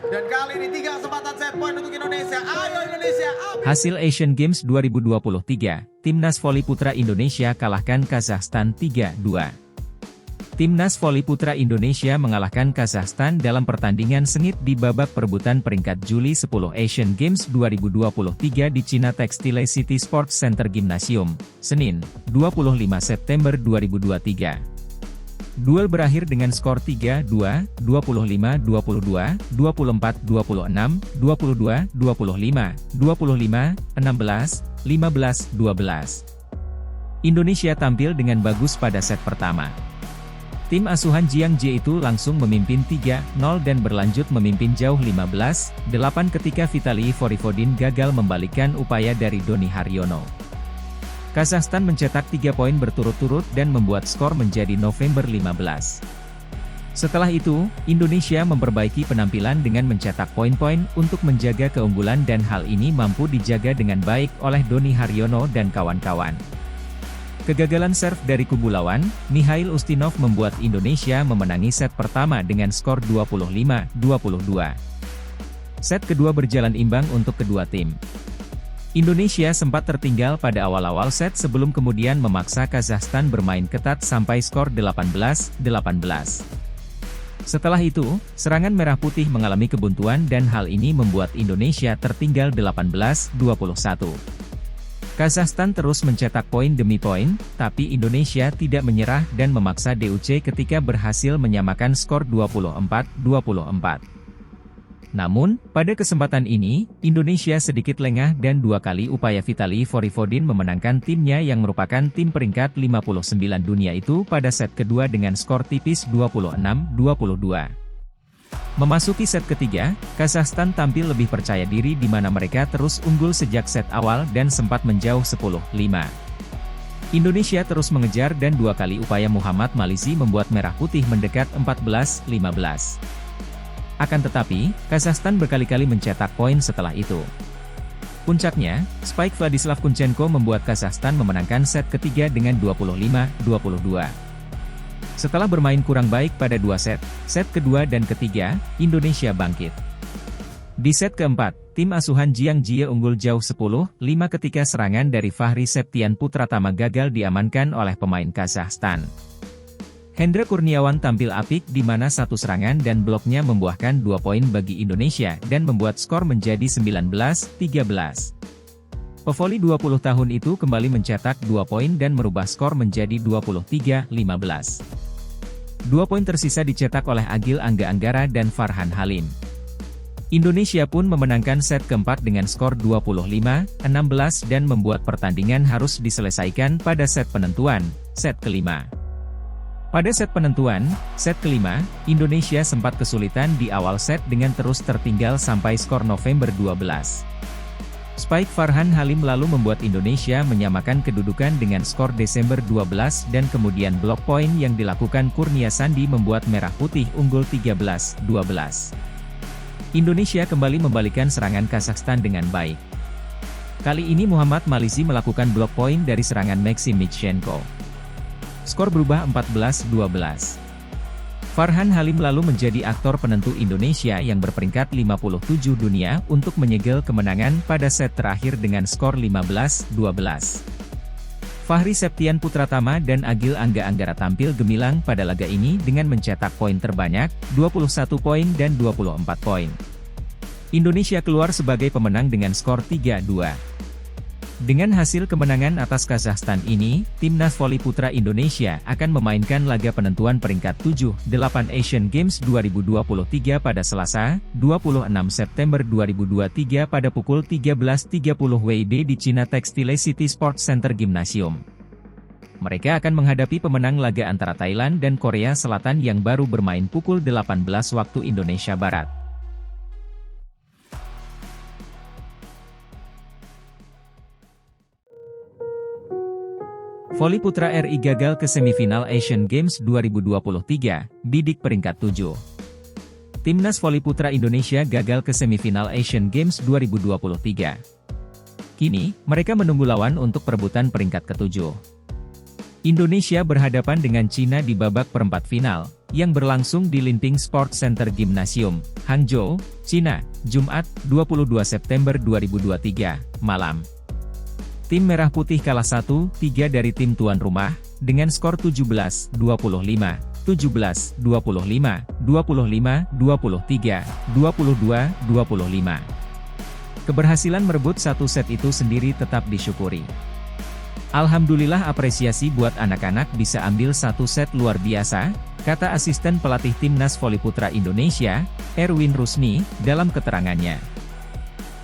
Dan kali ini 3 kesempatan set point untuk Indonesia. Ayo Indonesia. Hasil Asian Games 2023, Timnas Voli Putra Indonesia kalahkan Kazakhstan 3-2. Timnas Voli Putra Indonesia mengalahkan Kazakhstan dalam pertandingan sengit di babak perebutan peringkat Juli 10 Asian Games 2023 di China Textile City Sports Center Gymnasium, Senin, 25 September 2023. Duel berakhir dengan skor 3-2, 25-22, 24-26, 22-25, 25-16, 15-12. Indonesia tampil dengan bagus pada set pertama. Tim asuhan Jiang Jie itu langsung memimpin 3-0 dan berlanjut memimpin jauh 15-8 ketika Vitaly Vorovodin gagal membalikkan upaya dari Doni Haryono. Kazakhstan mencetak 3 poin berturut-turut dan membuat skor menjadi November 15. Setelah itu, Indonesia memperbaiki penampilan dengan mencetak poin-poin untuk menjaga keunggulan dan hal ini mampu dijaga dengan baik oleh Doni Haryono dan kawan-kawan. Kegagalan serve dari kubu lawan, Mikhail Ustinov membuat Indonesia memenangi set pertama dengan skor 25-22. Set kedua berjalan imbang untuk kedua tim. Indonesia sempat tertinggal pada awal-awal set sebelum kemudian memaksa Kazakhstan bermain ketat sampai skor 18-18. Setelah itu, serangan merah putih mengalami kebuntuan dan hal ini membuat Indonesia tertinggal 18-21. Kazakhstan terus mencetak poin demi poin, tapi Indonesia tidak menyerah dan memaksa DUC ketika berhasil menyamakan skor 24-24. Namun, pada kesempatan ini, Indonesia sedikit lengah dan 2 kali upaya Vitaly Vorovodin memenangkan timnya yang merupakan tim peringkat 59 dunia itu pada set kedua dengan skor tipis 26-22. Memasuki set ketiga, Kazakhstan tampil lebih percaya diri di mana mereka terus unggul sejak set awal dan sempat menjauh 10-5. Indonesia terus mengejar dan 2 kali upaya Muhammad Malizi membuat Merah Putih mendekat 14-15. Akan tetapi, Kazakhstan berkali-kali mencetak poin setelah itu. Puncaknya, spike Vladislav Kunchenko membuat Kazakhstan memenangkan set ketiga dengan 25-22. Setelah bermain kurang baik pada 2 set kedua dan ketiga, Indonesia bangkit. Di set keempat, tim asuhan Jiang Jie unggul jauh 10-5 ketika serangan dari Fahri Septian Putratama gagal diamankan oleh pemain Kazakhstan. Hendra Kurniawan tampil apik di mana satu serangan dan bloknya membuahkan 2 poin bagi Indonesia dan membuat skor menjadi 19-13. Pevoli 20 tahun itu kembali mencetak 2 poin dan merubah skor menjadi 23-15. 2 poin tersisa dicetak oleh Agil Angga Anggara dan Farhan Halim. Indonesia pun memenangkan set keempat dengan skor 25-16 dan membuat pertandingan harus diselesaikan pada set penentuan, set kelima. Pada set penentuan, set kelima, Indonesia sempat kesulitan di awal set dengan terus tertinggal sampai skor November 12. Spike Farhan Halim lalu membuat Indonesia menyamakan kedudukan dengan skor Desember 12 dan kemudian blok poin yang dilakukan Kurnia Sandi membuat Merah Putih unggul 13-12. Indonesia kembali membalikkan serangan Kazakhstan dengan baik. Kali ini Muhammad Malizi melakukan blok poin dari serangan Maxim Michenko. Skor berubah 14-12. Farhan Halim lalu menjadi aktor penentu Indonesia yang berperingkat 57 dunia untuk menyegel kemenangan pada set terakhir dengan skor 15-12. Fahri Septian Putratama dan Agil Angga Anggara tampil gemilang pada laga ini dengan mencetak poin terbanyak, 21 poin dan 24 poin. Indonesia keluar sebagai pemenang dengan skor 3-2. Dengan hasil kemenangan atas Kazakhstan ini, Timnas Voli Putra Indonesia akan memainkan laga penentuan peringkat 7-8 Asian Games 2023 pada Selasa, 26 September 2023 pada pukul 13.30 WIB di China Textile City Sports Center Gymnasium. Mereka akan menghadapi pemenang laga antara Thailand dan Korea Selatan yang baru bermain pukul 18 waktu Indonesia Barat. Voli Putra RI gagal ke semifinal Asian Games 2023, bidik peringkat 7. Timnas Voli Putra Indonesia gagal ke semifinal Asian Games 2023. Kini, mereka menunggu lawan untuk perebutan peringkat ke-7. Indonesia berhadapan dengan Cina di babak perempat final, yang berlangsung di Linping Sports Center Gymnasium, Hangzhou, China, Jumat, 22 September 2023, malam. Tim Merah Putih kalah 1-3 dari tim tuan rumah, dengan skor 17-25, 17-25, 25-23, 22-25. Keberhasilan merebut satu set itu sendiri tetap disyukuri. Alhamdulillah, apresiasi buat anak-anak bisa ambil satu set luar biasa, kata asisten pelatih Timnas Voli Putra Indonesia, Erwin Rusni, dalam keterangannya.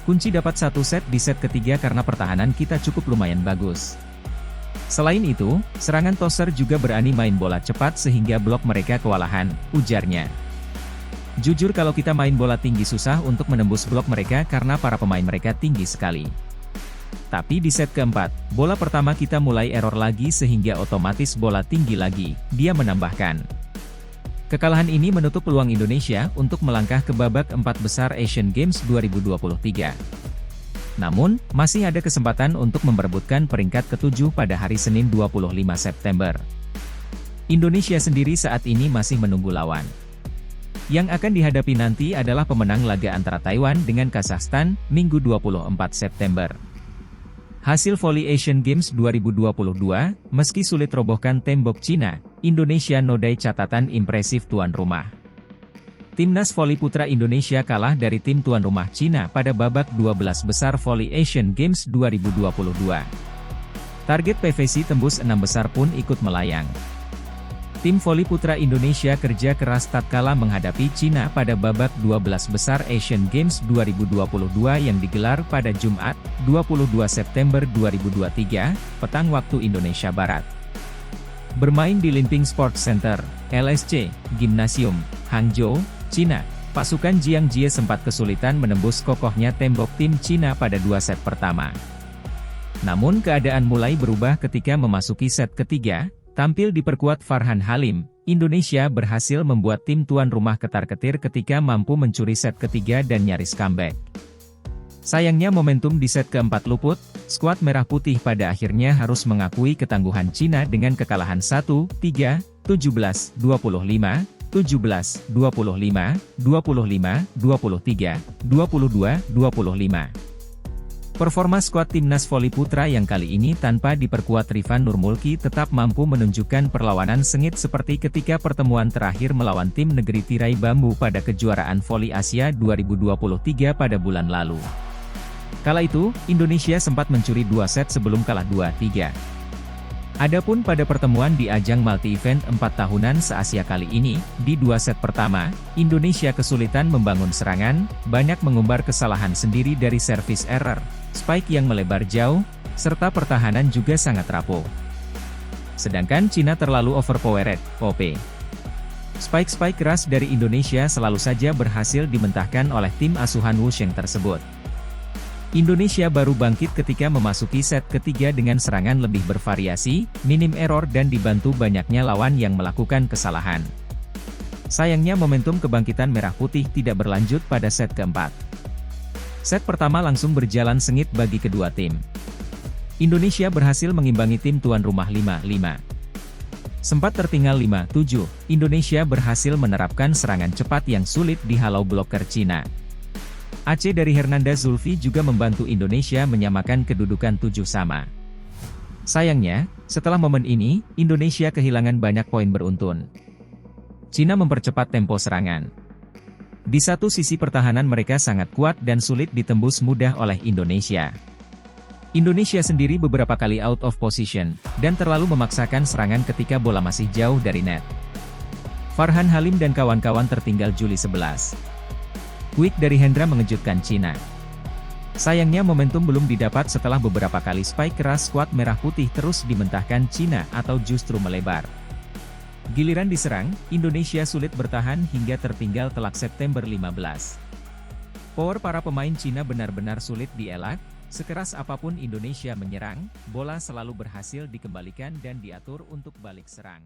Kunci dapat satu set di set ketiga karena pertahanan kita cukup lumayan bagus. Selain itu, serangan tosser juga berani main bola cepat sehingga blok mereka kewalahan, ujarnya. Jujur kalau kita main bola tinggi susah untuk menembus blok mereka karena para pemain mereka tinggi sekali. Tapi di set keempat, bola pertama kita mulai error lagi sehingga otomatis bola tinggi lagi, dia menambahkan. Kekalahan ini menutup peluang Indonesia untuk melangkah ke babak 4 besar Asian Games 2023. Namun, masih ada kesempatan untuk memperebutkan peringkat ke-7 pada hari Senin 25 September. Indonesia sendiri saat ini masih menunggu lawan. Yang akan dihadapi nanti adalah pemenang laga antara Taiwan dengan Kazakhstan, Minggu 24 September. Hasil voli Asian Games 2022, meski sulit robohkan tembok Cina, Indonesia nodai catatan impresif tuan rumah. Timnas Voli Putra Indonesia kalah dari tim tuan rumah Cina pada babak 12 besar voli Asian Games 2022. Target PVC tembus 6 besar pun ikut melayang. Tim voli putra Indonesia kerja keras tatkala menghadapi Cina pada babak 12 besar Asian Games 2022 yang digelar pada Jumat, 22 September 2023, petang waktu Indonesia Barat. Bermain di Linping Sports Center, LSC, Gymnasium, Hangzhou, Cina, pasukan Jiang Jie sempat kesulitan menembus kokohnya tembok tim Cina pada 2 set pertama. Namun keadaan mulai berubah ketika memasuki set ketiga. Tampil diperkuat Farhan Halim, Indonesia berhasil membuat tim tuan rumah ketar-ketir ketika mampu mencuri set ketiga dan nyaris comeback. Sayangnya momentum di set keempat luput, skuad Merah Putih pada akhirnya harus mengakui ketangguhan Cina dengan kekalahan 1-3, 17-25, 17-25, 25, 23, 22-25. Performa skuad Timnas Voli Putra yang kali ini tanpa diperkuat Rifan Nurmulki tetap mampu menunjukkan perlawanan sengit seperti ketika pertemuan terakhir melawan tim negeri tirai bambu pada kejuaraan voli Asia 2023 pada bulan lalu. Kala itu, Indonesia sempat mencuri 2 set sebelum kalah 2-3. Adapun pada pertemuan di ajang multi-event 4 tahunan se-Asia kali ini, di 2 set pertama, Indonesia kesulitan membangun serangan, banyak mengumbar kesalahan sendiri dari service error, spike yang melebar jauh, serta pertahanan juga sangat rapuh. Sedangkan Cina terlalu overpowered, OP. Spike-spike keras dari Indonesia selalu saja berhasil dimentahkan oleh tim asuhan Wu Sheng tersebut. Indonesia baru bangkit ketika memasuki set ketiga dengan serangan lebih bervariasi, minim error dan dibantu banyaknya lawan yang melakukan kesalahan. Sayangnya momentum kebangkitan Merah Putih tidak berlanjut pada set keempat. Set pertama langsung berjalan sengit bagi kedua tim. Indonesia berhasil mengimbangi tim tuan rumah 5-5. Sempat tertinggal 5-7, Indonesia berhasil menerapkan serangan cepat yang sulit dihalau bloker Cina. Aceh dari Hernanda Zulfi juga membantu Indonesia menyamakan kedudukan 7-sama. Sayangnya, setelah momen ini, Indonesia kehilangan banyak poin beruntun. Cina mempercepat tempo serangan. Di satu sisi pertahanan mereka sangat kuat dan sulit ditembus mudah oleh Indonesia. Indonesia sendiri beberapa kali out of position, dan terlalu memaksakan serangan ketika bola masih jauh dari net. Farhan Halim dan kawan-kawan tertinggal juli 11. Quick dari Hendra mengejutkan Cina. Sayangnya momentum belum didapat setelah beberapa kali spike keras skuad Merah Putih terus dimentahkan Cina atau justru melebar. Giliran diserang, Indonesia sulit bertahan hingga tertinggal telak September 15. Power para pemain Cina benar-benar sulit dielak, sekeras apapun Indonesia menyerang, bola selalu berhasil dikembalikan dan diatur untuk balik serang.